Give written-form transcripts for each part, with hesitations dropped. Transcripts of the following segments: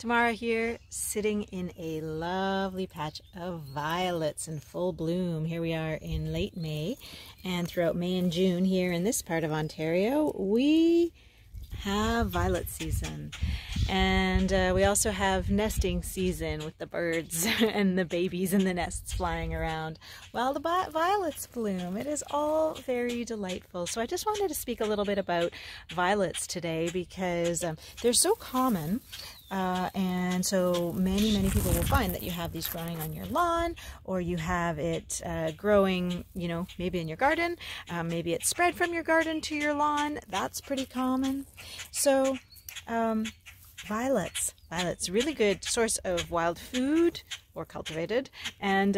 Tamara here, sitting in a lovely patch of violets in full bloom. Here we are in late May, and throughout May and June here in this part of Ontario, we have violet season. And we also have nesting season with the birds and the babies in the nests flying around while the violets bloom. It is all very delightful. So I just wanted to speak a little bit about violets today because they're so common. And so many people will find that you have these growing on your lawn, or you have it growing, you know, maybe in your garden. Maybe it's spread from your garden to your lawn. That's pretty common. So violets, really good source of wild food or cultivated, and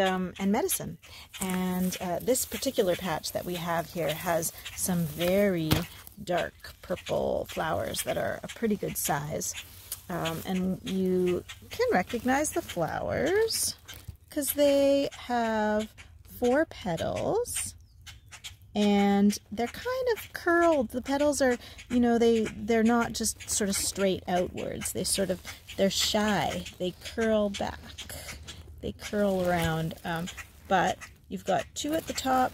medicine. And this particular patch that we have here has some very dark purple flowers that are a pretty good size. And you can recognize the flowers because they have 4 petals and they're kind of curled. The petals are, you know, they're not just sort of straight outwards. They're shy. They curl back. They curl around. But you've got 2 at the top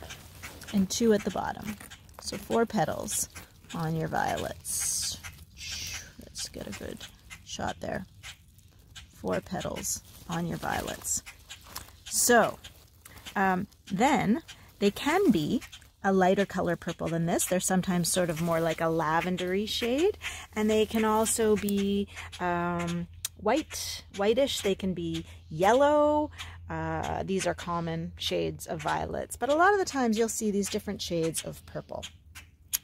and 2 at the bottom. So 4 petals on your violets. Let's get a good shot there. 4 petals on your violets. So then they can be a lighter color purple than this. They're sometimes sort of more like a lavendery shade, and they can also be whitish. They can be yellow. These are common shades of violets, but a lot of the times you'll see these different shades of purple.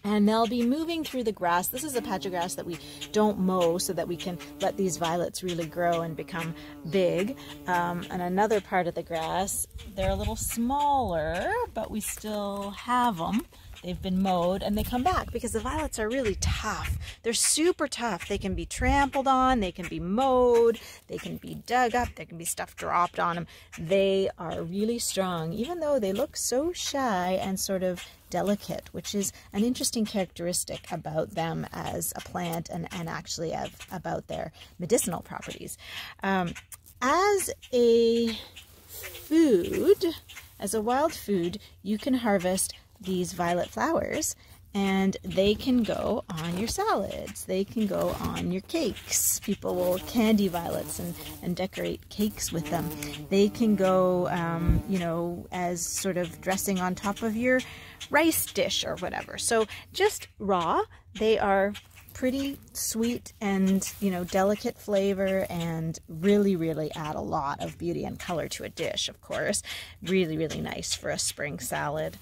And they'll be moving through the grass. This is a patch of grass that we don't mow so that we can let these violets really grow and become big. And another part of the grass, they're a little smaller, but we still have them. They've been mowed and they come back because the violets are really tough. They're super tough. They can be trampled on, they can be mowed, they can be dug up, there can be stuff dropped on them. They are really strong, even though they look so shy and sort of delicate, which is an interesting characteristic about them as a plant and actually about their medicinal properties. As a food, as a wild food, you can harvest these violet flowers and they can go on your salads. They can go on your cakes. People will candy violets and decorate cakes with them. They can go, you know, as sort of dressing on top of your rice dish or whatever. So just raw, they are pretty sweet and, you know, delicate flavor and really add a lot of beauty and color to a dish, of course. Really nice for a spring salad.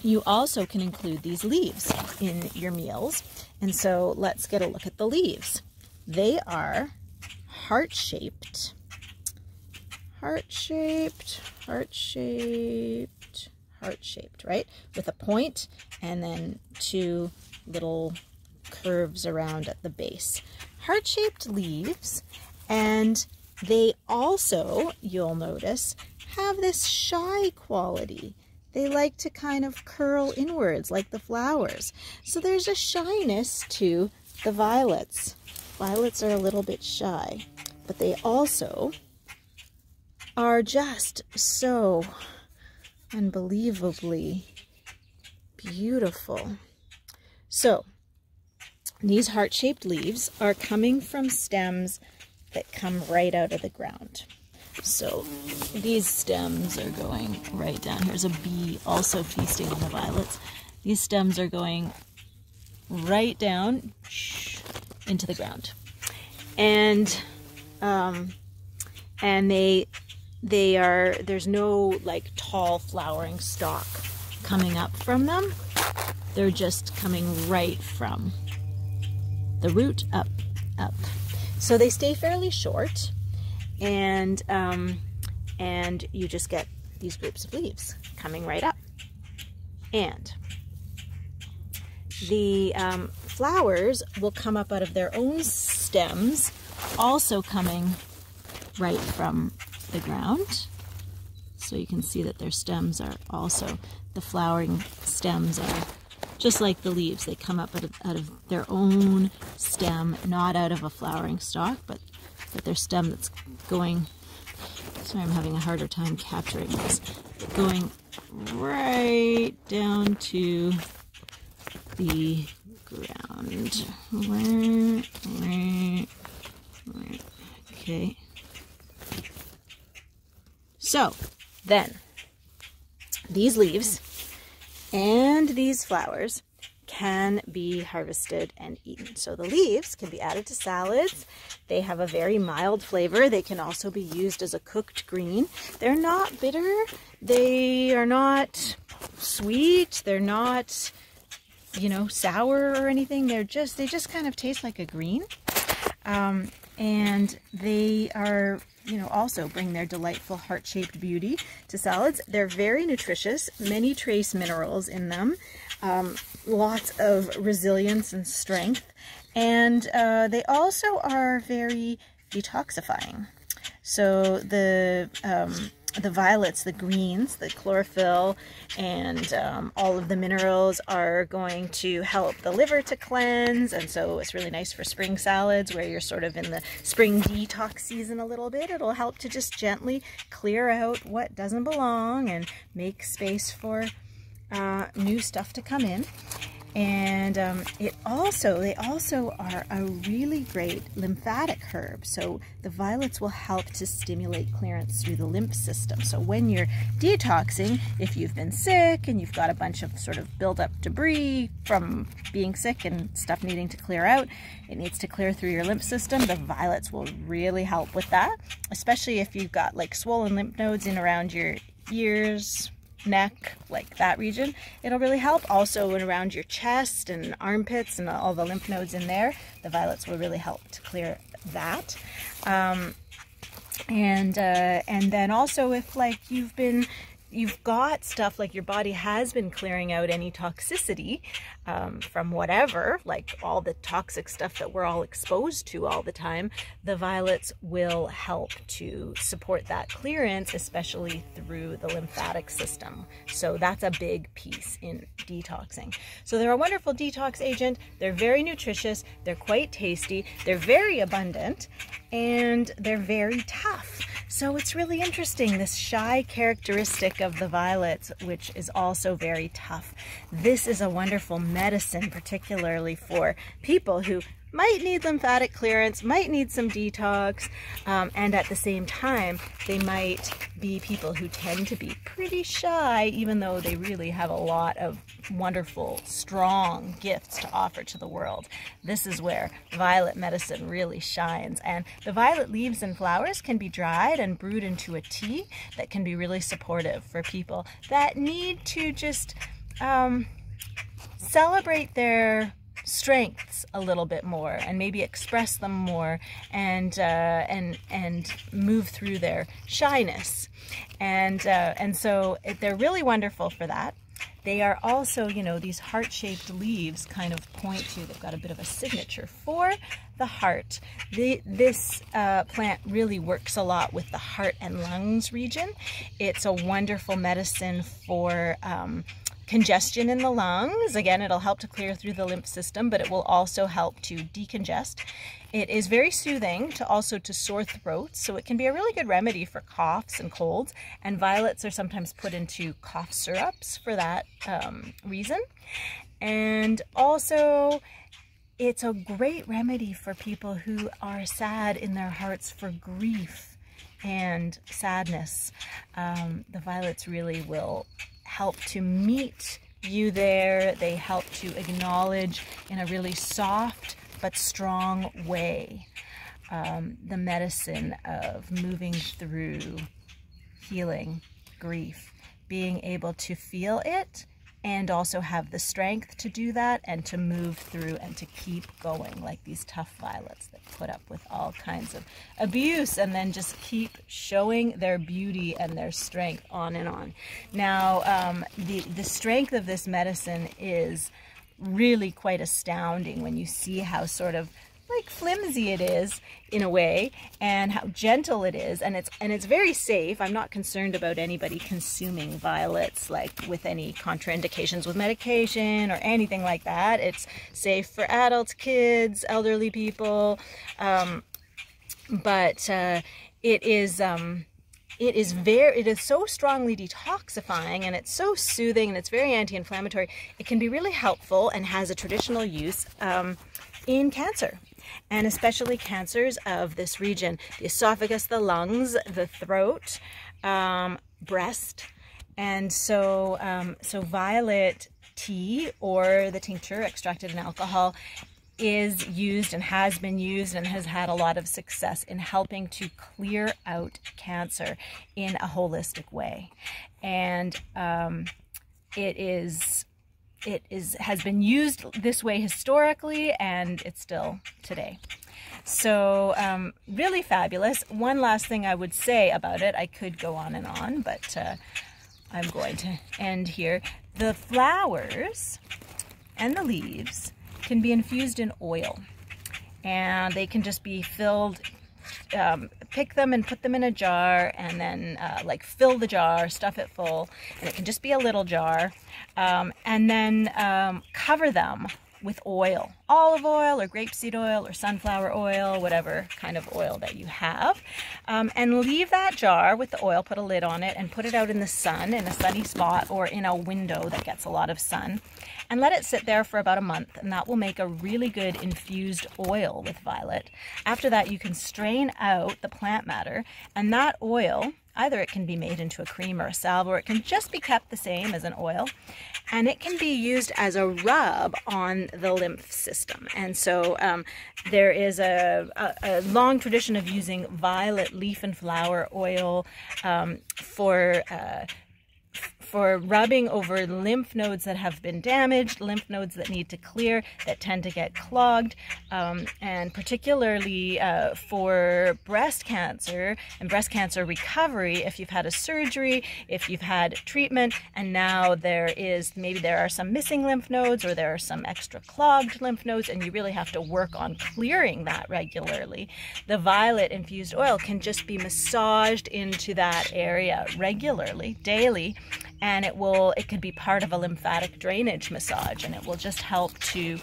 You also can include these leaves in your meals. And so let's get a look at the leaves. They are heart-shaped, right? With a point and then 2 little curves around at the base. Heart-shaped leaves, and they also, you'll notice, have this shy quality. They like to kind of curl inwards like the flowers. So there's a shyness to the violets. Violets are a little bit shy, but they also are just so unbelievably beautiful. So these heart-shaped leaves are coming from stems that come right out of the ground. So these stems are going right down. Here's a bee also feasting on the violets. These stems are going right down into the ground. And there's no like tall flowering stalk coming up from them. They're just coming right from the root up. So they stay fairly short, and you just get these groups of leaves coming right up. And the flowers will come up out of their own stems, also coming right from the ground. So you can see that their stems are also, the flowering stems are just like the leaves. They come up out of their own stem, not out of a flowering stalk, but their stem that's going, sorry, I'm having a harder time capturing this, going right down to the ground. Okay. So then these leaves and these flowers can be harvested and eaten. So the leaves can be added to salads. They have a very mild flavor. They can also be used as a cooked green. They're not bitter. They are not sweet. They're not, you know, sour or anything. They just kind of taste like a green. And they are, you know, also bring their delightful heart-shaped beauty to salads. They're very nutritious, many trace minerals in them, lots of resilience and strength, and they also are very detoxifying. So the violets, the greens, the chlorophyll, and all of the minerals are going to help the liver to cleanse, and so it's really nice for spring salads where you're sort of in the spring detox season a little bit. It'll help to just gently clear out what doesn't belong and make space for new stuff to come in. And they also are a really great lymphatic herb. So the violets will help to stimulate clearance through the lymph system. So when you're detoxing, if you've been sick and you've got a bunch of sort of build up debris from being sick and stuff needing to clear out, it needs to clear through your lymph system. The violets will really help with that, especially if you've got like swollen lymph nodes in around your ears, neck, like that region. It'll really help. Also around your chest and armpits and all the lymph nodes in there, the violets will really help to clear that. And then also if like you've got stuff like your body has been clearing out any toxicity from whatever, like all the toxic stuff that we're all exposed to all the time, the violets will help to support that clearance, especially through the lymphatic system. So that's a big piece in detoxing. So they're a wonderful detox agent. They're very nutritious. They're quite tasty. They're very abundant, and they're very tough. So it's really interesting, this shy characteristic of the violets, which is also very tough. This is a wonderful medicine, particularly for people who might need lymphatic clearance, might need some detox, and at the same time, they might be people who tend to be pretty shy, even though they really have a lot of wonderful, strong gifts to offer to the world. This is where violet medicine really shines. And the violet leaves and flowers can be dried and brewed into a tea that can be really supportive for people that need to just celebrate their strengths a little bit more and maybe express them more and move through their shyness. And so they're really wonderful for that. They are also, you know, these heart-shaped leaves kind of point to, they've got a bit of a signature for the heart. This plant really works a lot with the heart and lungs region. It's a wonderful medicine for congestion in the lungs. Again, it'll help to clear through the lymph system, but it will also help to decongest. It is very soothing to sore throats, so it can be a really good remedy for coughs and colds, and violets are sometimes put into cough syrups for that reason. And also, it's a great remedy for people who are sad in their hearts for grief and sadness. The violets really will help to meet you there. They help to acknowledge in a really soft but strong way the medicine of moving through healing grief, being able to feel it and also have the strength to do that and to move through and to keep going, like these tough violets that put up with all kinds of abuse and then just keep showing their beauty and their strength on and on. Now, the strength of this medicine is really quite astounding when you see how sort of flimsy it is in a way, and how gentle it is, and it's very safe. I'm not concerned about anybody consuming violets like with any contraindications with medication or anything like that. It's safe for adults, kids, elderly people, but it is so strongly detoxifying, and it's so soothing, and it's very anti-inflammatory. It can be really helpful and has a traditional use in cancer, and especially cancers of this region: the esophagus, the lungs, the throat, breast. And so violet tea, or the tincture extracted in alcohol, is used and has been used and has had a lot of success in helping to clear out cancer in a holistic way. And it has been used this way historically, and it's still today. So really fabulous. One last thing I would say about it, I could go on and on, but I'm going to end here. The flowers and the leaves can be infused in oil, and they can just be filled, pick them and put them in a jar, and then like fill the jar, stuff it full, and it can just be a little jar, and then cover them with oil, olive oil or grapeseed oil or sunflower oil, whatever kind of oil that you have, and leave that jar with the oil, put a lid on it, and put it out in the sun, in a sunny spot or in a window that gets a lot of sun, and let it sit there for about a month, and that will make a really good infused oil with violet. After that, you can strain out the plant matter, and that oil, either it can be made into a cream or a salve, or it can just be kept the same as an oil, and it can be used as a rub on the lymph system. And so there is a long tradition of using violet leaf and flower oil for rubbing over lymph nodes that have been damaged, lymph nodes that need to clear, that tend to get clogged, and particularly for breast cancer and breast cancer recovery. If you've had a surgery, if you've had treatment, and now maybe there are some missing lymph nodes, or there are some extra clogged lymph nodes, and you really have to work on clearing that regularly, the violet infused oil can just be massaged into that area regularly, daily, and it could be part of a lymphatic drainage massage, and it will just help to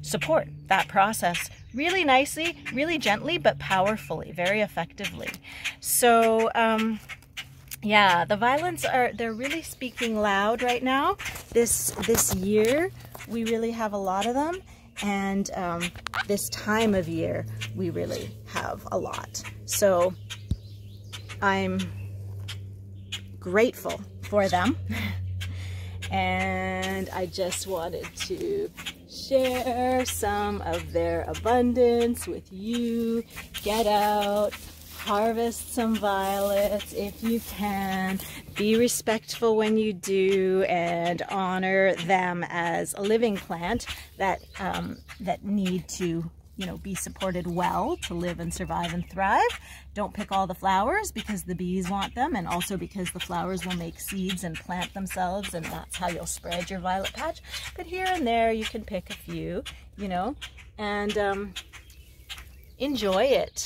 support that process really nicely, really gently, but powerfully, very effectively. So yeah, the violets they're really speaking loud right now. This year we really have a lot of them, and this time of year we really have a lot. So I'm grateful for them, and I just wanted to share some of their abundance with you. Get out, harvest some violets if you can. Be respectful when you do, and honor them as a living plant that need to be supported well to live and survive and thrive. Don't pick all the flowers, because the bees want them, and also because the flowers will make seeds and plant themselves, and that's how you'll spread your violet patch. But here and there you can pick a few, and enjoy it.